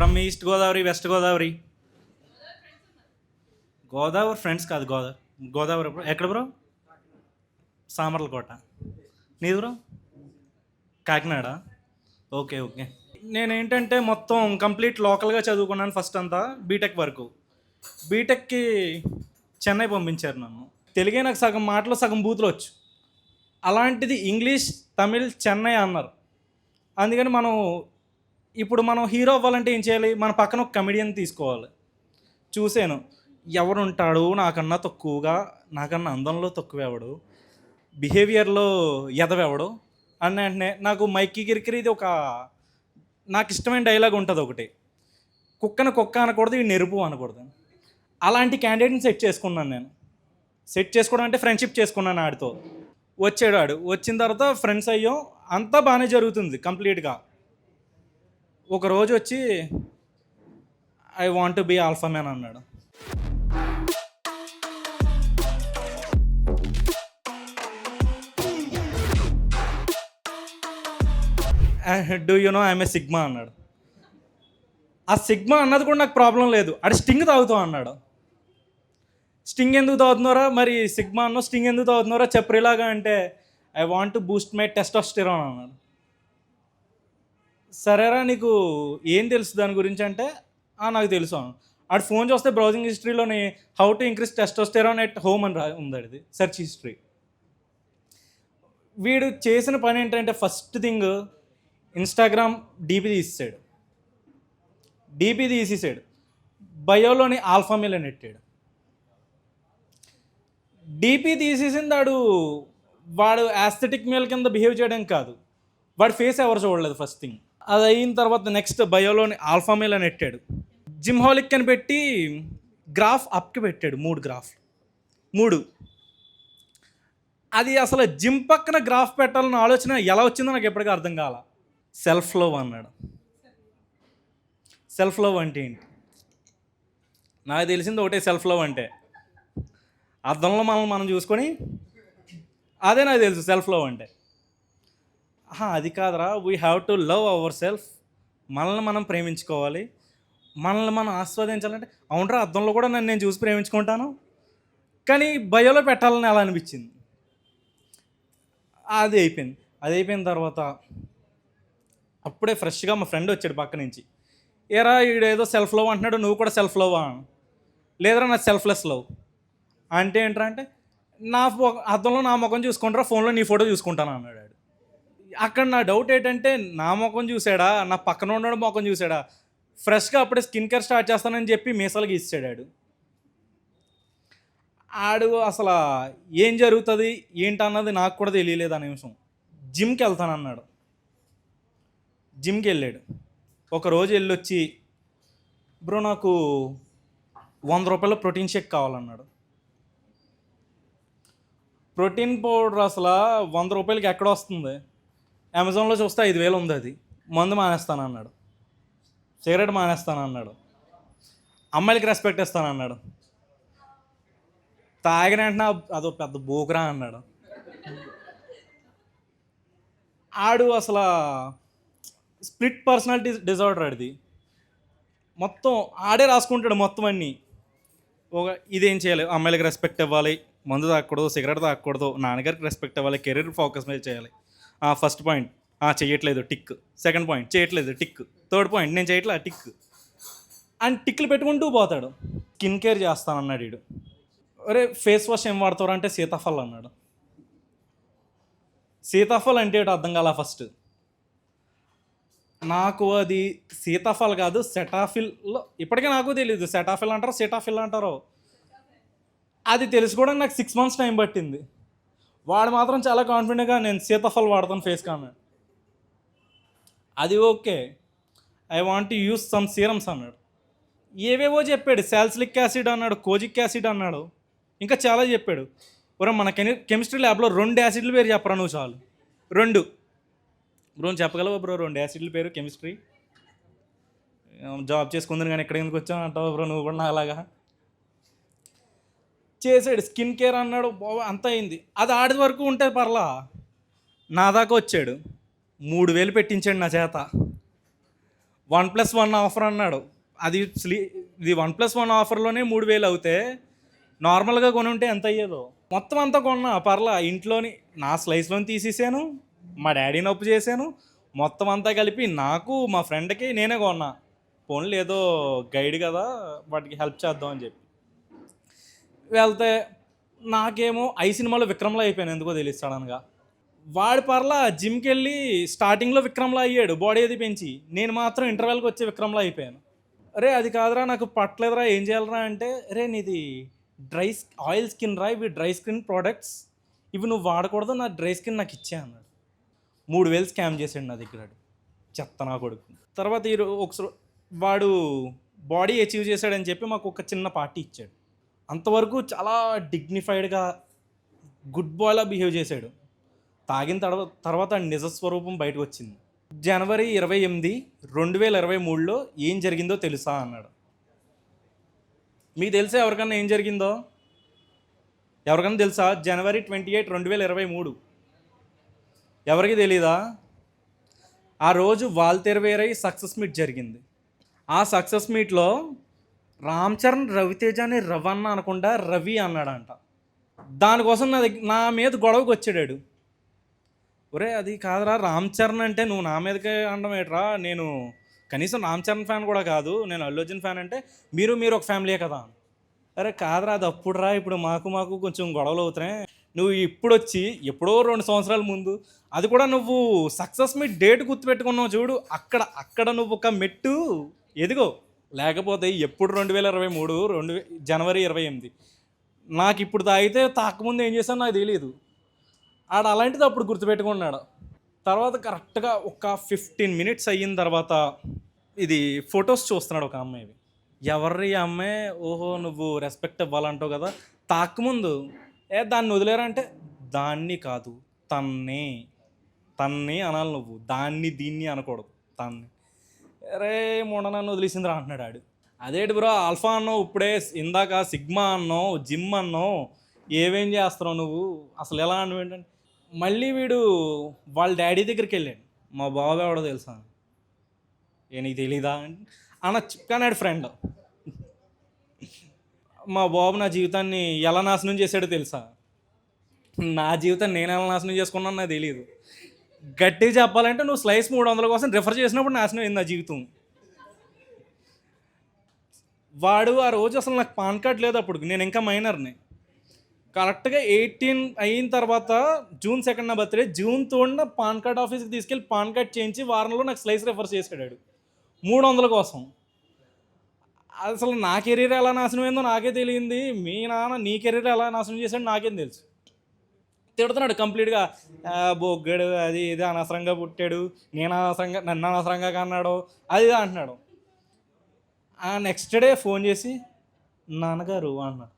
From east Godavari, west Godavari. Godavari friends కాదు, Godavari bro. ఎక్కడ bro? Samarlakota. నీది బ్రో? కాకినాడ. Okay okay. నేనేంటంటే మొత్తం కంప్లీట్ లోకల్గా చదువుకున్నాను ఫస్ట్ అంతా, బీటెక్ వరకు. బీటెక్కి చెన్నై పంపించారు నన్ను. తెలుగే నాకు సగం మాటలు సగం బూతులు వచ్చు. అలాంటిది ఇంగ్లీష్, తమిళ్, చెన్నై అన్నారు. అందుకని ఇప్పుడు మనం హీరో అవ్వాలంటే ఏం చేయాలి? మన పక్కన ఒక కమెడియన్ తీసుకోవాలి. చూశాను, ఎవరుంటాడు నాకన్నా తక్కువగా, నాకన్నా అందంలో తక్కువెవడు, బిహేవియర్లో ఎదవెవడు అన్న వెంటనే నాకు మైకి కిరికిరిది నాకు ఇష్టమైన డైలాగ్ ఉంటుంది ఒకటి, కుక్కను కుక్క అనకూడదు, ఈ నెరుపు అనకూడదు. అలాంటి క్యాండిడేట్ని సెట్ చేసుకున్నాను నేను. సెట్ చేసుకోవడం అంటే ఫ్రెండ్షిప్ చేసుకున్నాను ఆడితో. వచ్చాడు ఆడు, వచ్చిన తర్వాత ఫ్రెండ్స్ అయ్యాం, అంతా బాగానే జరుగుతుంది కంప్లీట్గా. ఒకరోజు వచ్చి I want to be alpha man అన్నాడు. Do you know I'm a sigma అన్నాడు. ఆ సిగ్మా అన్నది కూడా నాకు ప్రాబ్లం లేదు, అది స్టింగ్ తాగుతాం అన్నాడు. స్టింగ్ ఎందుకు తాగుతున్నారా మరి, సిగ్మా అన్నో స్టింగ్ ఎందుకు తాగుతున్నారా చెప్పరిలాగా అంటే, I want to Boost my testosterone అన్నాడు. సరేరా నీకు ఏం తెలుసు దాని గురించి అంటే, నాకు తెలుసు అన్నాడు. ఆడు ఫోన్ చూస్తే బ్రౌజింగ్ హిస్టరీలోని how to increase testosterone at home అని ఉంది, అది సెర్చ్ హిస్టరీ. వీడు చేసిన పని ఏంటంటే ఫస్ట్ థింగ్ ఇన్స్టాగ్రామ్ డీపీ తీసేసాడు, బయోలోని ఆల్ఫా మేల్ అని పెట్టాడు. డీపీ తీసేసింది వాడు యాస్థెటిక్ మేల్ కింద బిహేవ్ చేయడం కాదు, వాడి ఫేస్ ఎవరు చూడలేదు ఫస్ట్ థింగ్. అది అయిన తర్వాత నెక్స్ట్ బయోలోని ఆల్ఫా మేల్ అని పెట్టాడు. జిమ్ హాలిక్ అని పెట్టి గ్రాఫ్ అప్కి పెట్టాడు, 3 గ్రాఫ్లు 3. అది అసలు జిమ్ పక్కన గ్రాఫ్ పెట్టాలన్న ఆలోచన ఎలా వచ్చిందో నాకు ఎప్పటికీ అర్థం కాల. సెల్ఫ్ లవ్ అన్నాడు. సెల్ఫ్ లవ్ అంటే ఏంటి? నాకు తెలిసింది ఒకటే, సెల్ఫ్ లవ్ అంటే అద్దంలో మనం చూసుకొని, అదే నాకు తెలుసు సెల్ఫ్ లవ్ అంటే. అది కాదురా, we have to love our self. మనల్ని మనం ప్రేమించుకోవాలి, మనల్ని మనం ఆస్వాదించాలంటే, అవునరా అద్దంలో కూడా నన్ను నేను చూసి ప్రేమించుకుంటాను, కానీ బయోలో పెట్టాలని అలా అనిపించింది. అది అయిపోయిన తర్వాత అప్పుడే ఫ్రెష్గా మా ఫ్రెండ్ వచ్చాడు పక్క నుంచి. ఏరా ఈడేదో సెల్ఫ్ లవ్ అంటున్నాడు, నువ్వు కూడా సెల్ఫ్ లవ్? లేదరా నా సెల్ఫ్లెస్ లవ్. అంటే ఏంట్రా అంటే, అద్దంలో నా ముఖం చూసుకుంటారా, ఫోన్లో నీ ఫోటో చూసుకుంటాను అన్నాడు. అక్కడ నా డౌట్ ఏంటంటే, నా ముఖం చూసాడా, నా పక్కన ఉన్నాడు ముఖం చూసాడా? ఫ్రెష్గా అప్పుడే స్కిన్ కేర్ స్టార్ట్ చేస్తానని చెప్పి మీసాలు గీసాడు ఆడు. అసలు ఏం జరుగుతుంది ఏంటన్నది నాకు కూడా తెలియలేదు ఆ నిమిషం. జిమ్కి వెళ్తానన్నాడు, జిమ్కి వెళ్ళాడు. ఒకరోజు వెళ్ళొచ్చి, బ్రో నాకు 100 రూపాయల ప్రోటీన్ షేక్ కావాలన్నాడు. ప్రోటీన్ పౌడర్ అసలు 100 రూపాయలకి ఎక్కడ వస్తుంది? అమెజాన్లో చూస్తే 5,000 ఉంది. అది మందు మానేస్తానన్నాడు, సిగరెట్ మానేస్తానన్నాడు, అమ్మాయిలకి రెస్పెక్ట్ ఇస్తానన్నాడు. తాగిన వెంటనే అదో పెద్ద బోకురా అన్నాడు. ఆడు అసలు స్ప్లిట్ పర్సనాలిటీ డిజార్డర్ అది. మొత్తం ఆడే రాసుకుంటాడు మొత్తం అన్నీ. ఇదేం చేయాలి, అమ్మాయిలకి రెస్పెక్ట్ ఇవ్వాలి, మందు తాగకూడదు, సిగరెట్ తాగకూడదు, నాన్నగారికి రెస్పెక్ట్ ఇవ్వాలి, కెరీర్ ఫోకస్ మీద చేయాలి. ఫస్ట్ పాయింట్ చేయట్లేదు, టిక్. సెకండ్ పాయింట్ చేయట్లేదు, టిక్. థర్డ్ పాయింట్ నేను చేయట్లేదు, టిక్. అండ్ టిక్లు పెట్టుకుంటూ పోతాడు. స్కిన్ కేర్ చేస్తానన్నాడు వీడు. అరే ఫేస్ వాష్ ఏం వాడతారు అంటే సీతాఫల్ అన్నాడు. సీతాఫల్ అంటే ఏంటో అర్థం కాల ఫస్ట్ నాకు. అది సీతాఫల్ కాదు, సెటాఫిల్లో. ఇప్పటికే నాకు తెలీదు సెటాఫిల్ అంటారో సీటాఫిల్ అంటారో. అది తెలుసుకోవడానికి నాకు 6 months టైం పట్టింది. వాడు మాత్రం చాలా కాన్ఫిడెంట్గా నేను సీతాఫల్ వాడతాను ఫేస్కి అన్నాడు. అది okay, I want to use some serums అన్నాడు. ఏవేవో చెప్పాడు, సాల్సిలిక్ యాసిడ్ అన్నాడు, కోజిక్ యాసిడ్ అన్నాడు, ఇంకా చాలా చెప్పాడు. మన కెమిస్ట్రీ ల్యాబ్లో 2 యాసిడ్ల పేరు చెప్పరా నువ్వు చాలు. 2 బ్రో చెప్పగలవా బ్రో 2 యాసిడ్ల పేరు కెమిస్ట్రీ? జాబ్ చేసుకుందని కానీ ఎక్కడ ఎందుకు వచ్చావు అంటావు బ్రో నువ్వు కూడా అలాగా. చేసాడు స్కిన్ కేర్ అన్నాడు, అంతా అయింది. అది ఆడి వరకు ఉంటే పర్లా, నా దాకా వచ్చాడు. 3,000 పెట్టించాడు నా చేత. 1+1 ఆఫర్ అన్నాడు. అది ఇది 1+1 ఆఫర్లోనే 3000 అవుతే నార్మల్గా కొని ఉంటే ఎంత అయ్యేదో. మొత్తం అంతా కొన్నా పర్లా, ఇంట్లోని నా స్లైస్లోని తీసేసాను, మా డాడీని అప్పు చేశాను, మొత్తం అంతా కలిపి నాకు మా ఫ్రెండ్కి నేనే కొన్నా. పోన్లే ఏదో గైడ్ కదా, వాటికి హెల్ప్ చేద్దాం అని చెప్పి వెళ్తే నాకేమో ఐ సినిమాలో విక్రమ్లో అయిపోయాను, ఎందుకో తెలియదు సడన్గా. వాడు పర్లా జిమ్కి వెళ్ళి స్టార్టింగ్లో విక్రమ్లా అయ్యాడు, బాడీ అది పెంచి. నేను మాత్రం ఇంటర్వెల్కి వచ్చే విక్రమ్లా అయిపోయాను. అరే అది కాదురా, నాకు పట్టలేదురా, ఏం చేయాలరా అంటే, అరే నీది డ్రై ఆయిల్ స్కిన్ రా, ఇవి డ్రై స్కిన్ ప్రోడక్ట్స్, ఇవి నువ్వు వాడకూడదు, నా డ్రై స్కిన్ నాకు ఇచ్చే అన్నాడు. 3000 స్కామ్ చేసాడు నా దగ్గర, చెత్త నా కొడుకు. తర్వాత ఒకసారి వాడు బాడీ అచీవ్ చేశాడని చెప్పి మాకు ఒక చిన్న పార్టీ ఇచ్చాడు. అంతవరకు చాలా డిగ్నిఫైడ్గా గుడ్ బాయ్లా బిహేవ్ చేశాడు. తాగిన తర్వాత నిజస్వరూపం బయటకు వచ్చింది. జనవరి 28, 2023లో ఏం జరిగిందో తెలుసా అన్నాడు. మీకు తెలుసా ఎవరికన్నా ఏం జరిగిందో? ఎవరికన్నా తెలుసా? జనవరి 28, 2023 ఎవరికి తెలీదా? ఆ రోజు వాల్తెరవేరై సక్సెస్ మీట్ జరిగింది. ఆ సక్సెస్ మీట్లో రామ్ చరణ్ రవితేజ అని రవన్న అనకుండా రవి అన్నాడంట. దానికోసం నా మీద గొడవకు వచ్చాడాడు. ఒరే అది కాదురా, రామ్ చరణ్ అంటే నువ్వు నా మీదకే అనడం ఏంట్రా, నేను కనీసం రామ్ చరణ్ ఫ్యాన్ కూడా కాదు, నేను అల్లు అర్జున్ ఫ్యాన్ అంటే మీరు ఒక ఫ్యామిలీయే కదా. అరే కాదురా, అది అప్పుడు రా, ఇప్పుడు మాకు కొంచెం గొడవలు అవుతున్నాయి. నువ్వు ఇప్పుడు వచ్చి ఎప్పుడో 2 సంవత్సరాల ముందు, అది కూడా నువ్వు సక్సెస్ మీ డేట్ గుర్తుపెట్టుకున్నావు చూడు, అక్కడ నువ్వు ఒక మెట్టు ఎదిగో. లేకపోతే ఎప్పుడు 2023 జనవరి 28 నాకు ఇప్పుడు తాగితే తాకముందు ఏం చేశాను నాకు తెలియదు. ఆడ అలాంటిది అప్పుడు గుర్తుపెట్టుకున్నాడు. తర్వాత కరెక్ట్గా ఒక 15 మినిట్స్ అయిన తర్వాత ఇది ఫొటోస్ చూస్తున్నాడు ఒక అమ్మాయివి. ఎవరి అమ్మాయి? ఓహో నువ్వు రెస్పెక్ట్ ఇవ్వాలంటావు కదా, తాకముందు దాన్ని వదిలేరంటే, దాన్ని కాదు తన్ని అనాలి నువ్వు, దాన్ని దీన్ని అనకూడదు, తన్ని. అరే మొన్న నన్ను వదిలేసిందిరా అంటున్నాడు ఆడు. అదేంటి బ్రో, ఆల్ఫా అన్నావు, ఇప్పుడే ఇందాక సిగ్మా అన్నావు, జిమ్ అన్నావు, ఏమేం చేస్తున్నావు నువ్వు, అసలు ఎలా అన్నావు ఏంటంటే, మళ్ళీ వీడు వాళ్ళ డాడీ దగ్గరికి వెళ్ళాడు. మా బాబు ఎవడో తెలుసా? నీకు తెలీదా అనొచ్చు, కానీ ఆడు ఫ్రెండ్. మా బాబు నా జీవితాన్ని ఎలా నాశనం చేశాడో తెలుసా? నా జీవితాన్ని నేను ఎలా నాశనం చేసుకున్నాను నాకు తెలియదు. గట్టిగా చెప్పాలంటే నువ్వు స్లైస్ 300 కోసం రిఫర్ చేసినప్పుడు నాశనం అయింది నా జీవితం. వాడు ఆ రోజు అసలు నాకు పాన్ కార్డ్ లేదు, అప్పుడు నేను ఇంకా మైనర్ని. కరెక్ట్గా 18 అయిన తర్వాత జూన్ 2 నా బర్త్డే, జూన్ 3 పాన్ కార్డ్ ఆఫీస్కి తీసుకెళ్ళి పాన్ కార్డ్ చేయించి వారంలో నాకు స్లైస్ రిఫర్ చేసాడు 300 కోసం. అసలు నా కెరీర్ ఎలా నాశనం అయిందో నాకే తెలియంది. మీ నాన్న నీ కెరీర్ ఎలా నాశనం చేశాడు నాకేం తెలుసు. తిడుతున్నాడు కంప్లీట్గా, బొగ్గాడు, అది ఇది అనవసరంగా పుట్టాడు, నన్ను అనవసరంగా కన్నాడు, అది ఇది అంటున్నాడు. నెక్స్ట్ డే ఫోన్ చేసి నాన్నగారు అన్నాడు.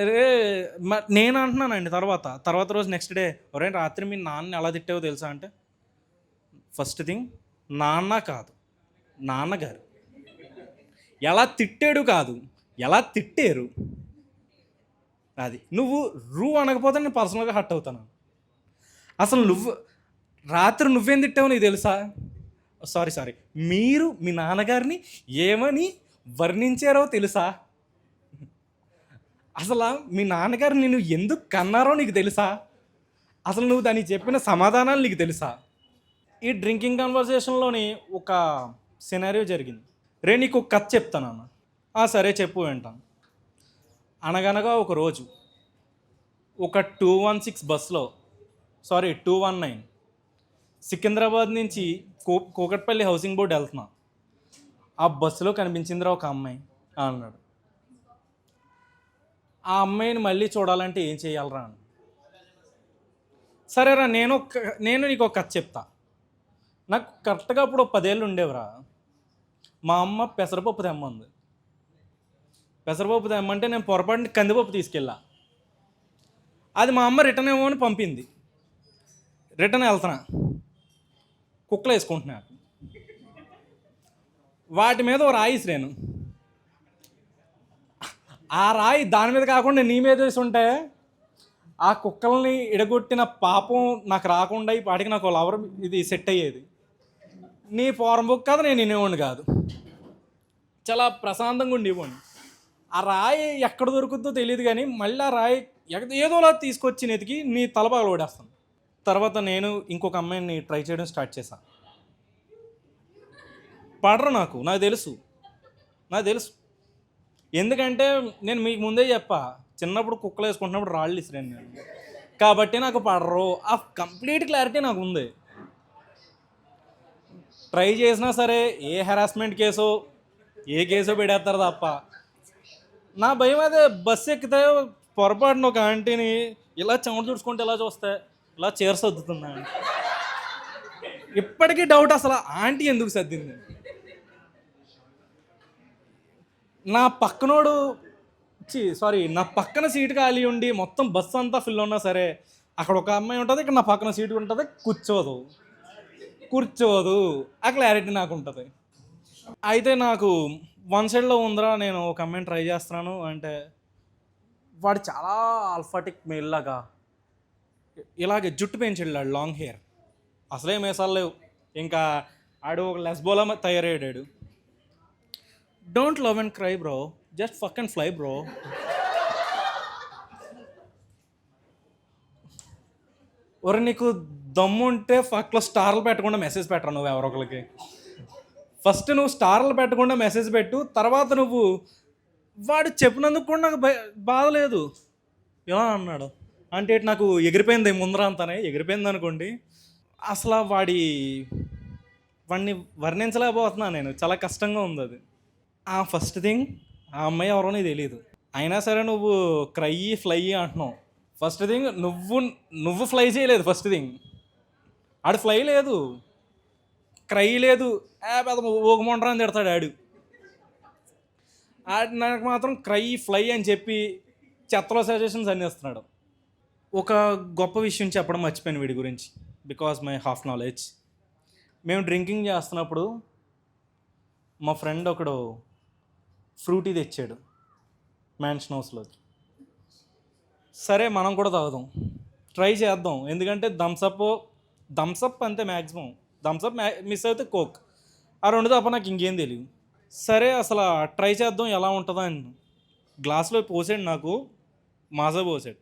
అరే నేను అంటున్నానండి. తర్వాత రోజు నెక్స్ట్ డే, ఒరే రాత్రి మీ నాన్న ఎలా తిట్టావో తెలుసా అంటే, ఫస్ట్ థింగ్ నాన్న కాదు నాన్నగారు. ఎలా తిట్టాడు కాదు, ఎలా తిట్టారు, అది. నువ్వు అనకపోతే నేను పర్సనల్గా హర్ట్ అవుతాను. అసలు రాత్రి నువ్వేం తిట్టావు నీకు తెలుసా? సారీ మీరు మీ నాన్నగారిని ఏమని వర్ణించారో తెలుసా? అసలు మీ నాన్నగారు నేను ఎందుకు కన్నారో నీకు తెలుసా? అసలు నువ్వు దానికి చెప్పిన సమాధానాలు నీకు తెలుసా? ఈ డ్రింకింగ్ కన్వర్సేషన్లోని ఒక సినారియో జరిగింది. నీకు ఒక కథ చెప్తాను అన్న. సరే చెప్పు వింటాను. అనగనగా ఒక రోజు ఒక 216 బస్సులో 219 సికింద్రాబాద్ నుంచి కూకట్పల్లి హౌసింగ్ బోర్డు వెళ్తున్నా. ఆ బస్సులో కనిపించిందిరా ఒక అమ్మాయి అన్నాడు. ఆ అమ్మాయిని మళ్ళీ చూడాలంటే ఏం చేయాలరా అని. సరేరా, నేను నీకు ఒక కథ చెప్తా. నాకు కరెక్ట్గా అప్పుడు 10 ఏళ్ళు ఉండేవిరా. మా అమ్మ పెసరపప్పు తెమ్మంది. పెసరపప్పు తెమ్మంటే నేను పొరపాటుని కందిపప్పు తీసుకెళ్ళా. అది మా అమ్మ రిటర్న్ ఏమో అని పంపింది. రిటర్న్ వెళ్తున్నా, కుక్కలు వేసుకుంటున్నా. వాటి మీద ఓ రాయి ఇసిరాను. ఆ రాయి దాని మీద కాకుండా నీ మీద వేసి ఉంటే ఆ కుక్కల్ని ఇడగొట్టిన పాపం నాకు రాకుండా ఈ పాటికి నాకు లవర్ ఇది సెట్ అయ్యేది. నీ ఫారం బుక్ కాదు, నేను వినేవాడిని కాదు. చాలా ప్రశాంతంగా ఉండేవాడిని. ఆ రాయి ఎక్కడ దొరుకుతుందో తెలియదు కానీ మళ్ళీ ఆ రాయి ఏదోలా తీసుకొచ్చి నెతికి నీ తల పగలగొట్టేస్తాను. తర్వాత నేను ఇంకొక అమ్మాయిని ట్రై చేయడం స్టార్ట్ చేశాను. పడరు నాకు తెలుసు. నాకు తెలుసు. ఎందుకంటే నేను మీకు ముందే చెప్పా, చిన్నప్పుడు కుక్కలు వేసుకుంటున్నప్పుడు రాళ్ళు ఇసిరాను నేను. కాబట్టి నాకు పడరు. ఆ కంప్లీట్ క్లారిటీ నాకు ఉంది. ట్రై చేసినా సరే ఏ హెరాస్మెంట్ కేసో ఏ కేసో పెడేస్తారు తప్ప. నా భయం అదే, బస్సు ఎక్కితే పొరపాటున ఒక ఆంటీని ఇలా చెమట చూసుకుంటే ఇలా చూస్తే ఇలా చీర సర్దుతుంది ఆంటీ. ఇప్పటికీ డౌట్ అసలు ఆంటీ ఎందుకు సర్దింది. నా పక్కనోడు నా పక్కన సీటు ఖాళీ ఉండి మొత్తం బస్సు అంతా ఫుల్ ఉన్నా సరే అక్కడ ఒక అమ్మాయి ఉంటుంది, ఇక్కడ నా పక్కన సీటు ఉంటుంది, కూర్చోదు. ఆ క్లారిటీ నాకు ఉంటుంది. అయితే నాకు వన్ సైడ్లో ఉందిరా, నేను ఒక అమ్మాయిని ట్రై చేస్తున్నాను అంటే వాడు చాలా ఆల్ఫాటిక్ మేల్ లాగా ఇలాగే జుట్టు పెంచాడు, లాంగ్ హెయిర్, అసలే మేసాలు లేవు. ఇంకా ఆడు ఒక లెస్బోలా తయారయ్యాడు. Don't love and cry bro, just fuck and fly bro. ఒరే నీకు దమ్ము ఉంటే ఫక్లో స్టార్లు పెట్టకుండా మెసేజ్ పెట్టరా నువ్వు ఎవరొకరికి. ఫస్ట్ నువ్వు స్టార్లు పెట్టకుండా మెసేజ్ పెట్టు, తర్వాత నువ్వు వాడు చెప్పినందుకు కూడా నాకు బాధ లేదు. ఎలా అన్నాడు అంటే నాకు ఎగిరిపోయింది ముందర అంతానే ఎగిరిపోయింది అనుకోండి. అసలు వాడిని వర్ణించలేకపోతున్నాను నేను, చాలా కష్టంగా ఉంది అది. ఆ ఫస్ట్ థింగ్, ఆ అమ్మాయి ఎవరో నీకు తెలియదు, అయినా సరే నువ్వు క్రై ఫ్లై అంటున్నావు. ఫస్ట్ థింగ్ నువ్వు ఫ్లై చేయలేదు. ఫస్ట్ థింగ్ ఆడు ఫ్లై లేదు, క్రై లేదు, పెద్ద ఊగమంటారా అని తిడతాడు ఆడు. నాకు మాత్రం క్రై ఫ్లై అని చెప్పి చెత్తలో సజెషన్స్ అన్నీ ఇస్తున్నాడు. ఒక గొప్ప విషయం చెప్పడం మర్చిపోయాను వీడి గురించి, బికాస్ మై హాఫ్ నాలెడ్జ్. మేము డ్రింకింగ్ చేస్తున్నప్పుడు మా ఫ్రెండ్ ఒకడు ఫ్రూటీ తెచ్చాడు మ్యాన్షన్ హౌస్లోకి. సరే మనం కూడా తాగుదాం, ట్రై చేద్దాం. ఎందుకంటే థమ్సప్ అంతే, మ్యాక్సిమం థమ్సప్ మిస్ అయితే కోక్, ఆ రెండు తప్ప నాకు ఇంకేం తెలియదు. సరే అసలు ట్రై చేద్దాం ఎలా ఉంటుందా అని గ్లాస్లో పోసాడు, నాకు మాజా పోసాడు,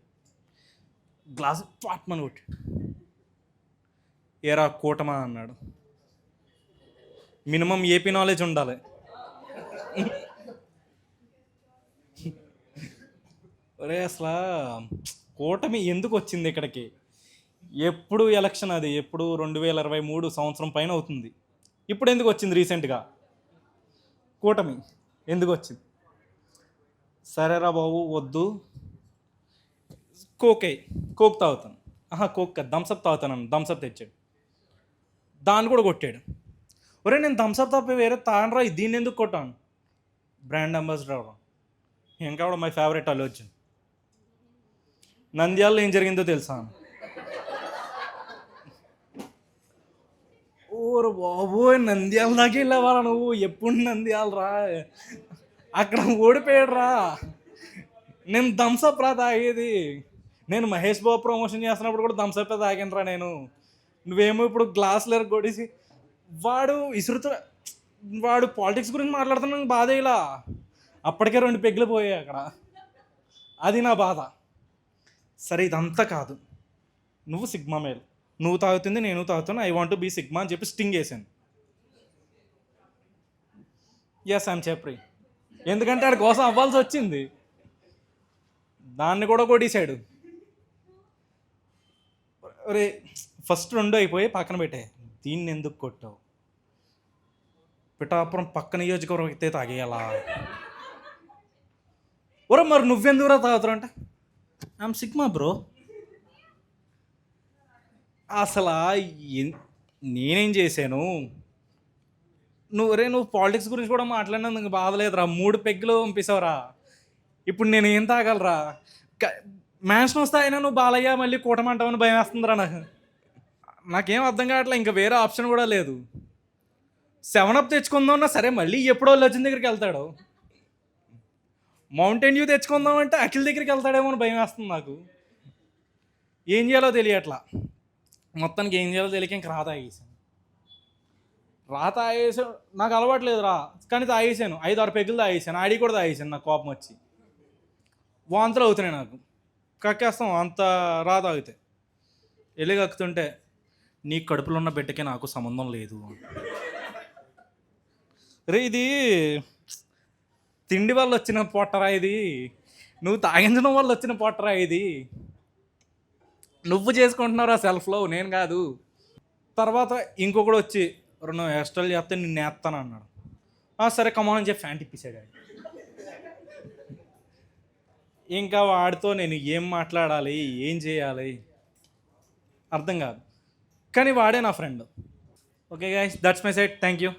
గ్లాస్ పాట్మని కొట్టాడు. ఏరా కూటమా అన్నాడు. మినిమం ఏపీ నాలెడ్జ్ ఉండాలి. ఒరే అసలు కూటమి ఎందుకు వచ్చింది ఇక్కడికి? ఎప్పుడు ఎలక్షన్, అది ఎప్పుడు 2023 సంవత్సరం పైన అవుతుంది. ఇప్పుడు ఎందుకు వచ్చింది రీసెంట్గా కూటమి? ఎందుకు వచ్చింది? సరేరా బాబు వద్దు, కోక్ తాగుతాను. కోక్ కాదు, థమ్సప్ తాగుతాను. థమ్సప్ తెచ్చాడు, దాన్ని కూడా కొట్టాడు. ఒరే నేను థమ్సప్ తప్ప వేరే తాగనరా, దీన్ని ఎందుకు కొట్టాను? బ్రాండ్ అంబాసిడర్ అవడం. ఇంకా కూడా మై ఫేవరెట్ అల్లు అర్జున్. నంద్యాలలో ఏం జరిగిందో తెలుసా? ఓరు బాబోయ్, నంద్యాల దాకా వెళ్ళేవారా నువ్వు? ఎప్పుడు నంద్యాల రా, అక్కడ ఓడిపోయాడు రా. నేను థమ్సప్ రా తాగేది. నేను మహేష్ బాబు ప్రమోషన్ చేస్తున్నప్పుడు కూడా థమ్సప్ తాగాను రా నేను. నువ్వేమో ఇప్పుడు గ్లాసులు కొట్టేసి వాడు పాలిటిక్స్ గురించి మాట్లాడుతున్నా బాధ. ఇలా అప్పటికే 2 పెగ్గులు పోయాయి అక్కడ, అది నా బాధ. సరే ఇదంతా కాదు, నువ్వు సిగ్మా మేల్, నువ్వు తాగుతుంది నేను తాగుతాను, ఐ వాంట్ బీ సిగ్మా అని చెప్పి స్టింగ్ వేసాను. ఎస్ ఐమ్ చెప్పి, ఎందుకంటే ఆడి కోసం అవ్వాల్సి వచ్చింది. దాన్ని కూడా కొట్టేశాడు. అరే ఫస్ట్ 2 అయిపోయి పక్కన పెట్టే, దీన్ని ఎందుకు కొట్టావు? పిఠాపురం పక్క నియోజకవర్గం అయితే తాగేయాలా? ఒరే మరి నువ్వెందుకురా తాగుతావు అంటే ఐఎమ్ సిగ్మా బ్రో. అసలు నేనేం చేశాను? నువ్వు పాలిటిక్స్ గురించి కూడా మాట్లాడినందుకు బాధలేదురా, 3 పెగ్గులు పంపిస్తావురా. ఇప్పుడు నేను ఏం తాగలరా? మ్యాన్షన్ వస్తే అయినా నువ్వు బాలయ్య మళ్ళీ కూటమంటావని భయం వేస్తుందిరా నాకేం అర్థం కావట్లే. ఇంకా వేరే ఆప్షన్ కూడా లేదు. 7 అప్ తెచ్చుకుందామన్నా సరే మళ్ళీ ఎప్పుడో లజ్జన్ దగ్గరికి వెళ్తాడు. మౌంటైన్ డ్యూ తెచ్చుకుందామంటే అఖిల్ దగ్గరికి వెళ్తాడేమో అని భయం వేస్తుంది నాకు. ఏం చేయాలో తెలియట్లా, మొత్తానికి ఏం చేయాలో తెలియక ఇంక రాదా. రా తాగేసాను, నాకు అలవాట్లేదు రా, కానీ తాగేసాను 5-6 పెగ్గులు తాగేసాను, ఆడి కూడా తాగేసాను, నాకు కోపం వచ్చి వాంతులు అవుతున్నాయి నాకు, కక్కేస్తాం అంత రా తాగితే. వెళ్ళి కక్కుతుంటే నీ కడుపులో ఉన్న బిడ్డకి నాకు సంబంధం లేదు. రే ఇది తిండి వల్ల వచ్చిన పొట్టరా ఇది, నువ్వు తాగించడం వల్ల వచ్చిన పొట్టరా ఇది, నువ్వు చేసుకుంటున్నారా సెల్ఫ్లో, నేను కాదు. తర్వాత ఇంకొకడు వచ్చి 2 ఎక్స్ట్రాలు చేస్తే నిన్ను వేస్తాను అన్నాడు. సరే కమాన్ అని చెప్పి ఫ్యాంట్ ఇప్పించాడు ఆయన. ఇంకా వాడితో నేను ఏం మాట్లాడాలి, ఏం చేయాలి అర్థం కాదు, కానీ వాడే నా friend. Okay guys, that's my side, thank you.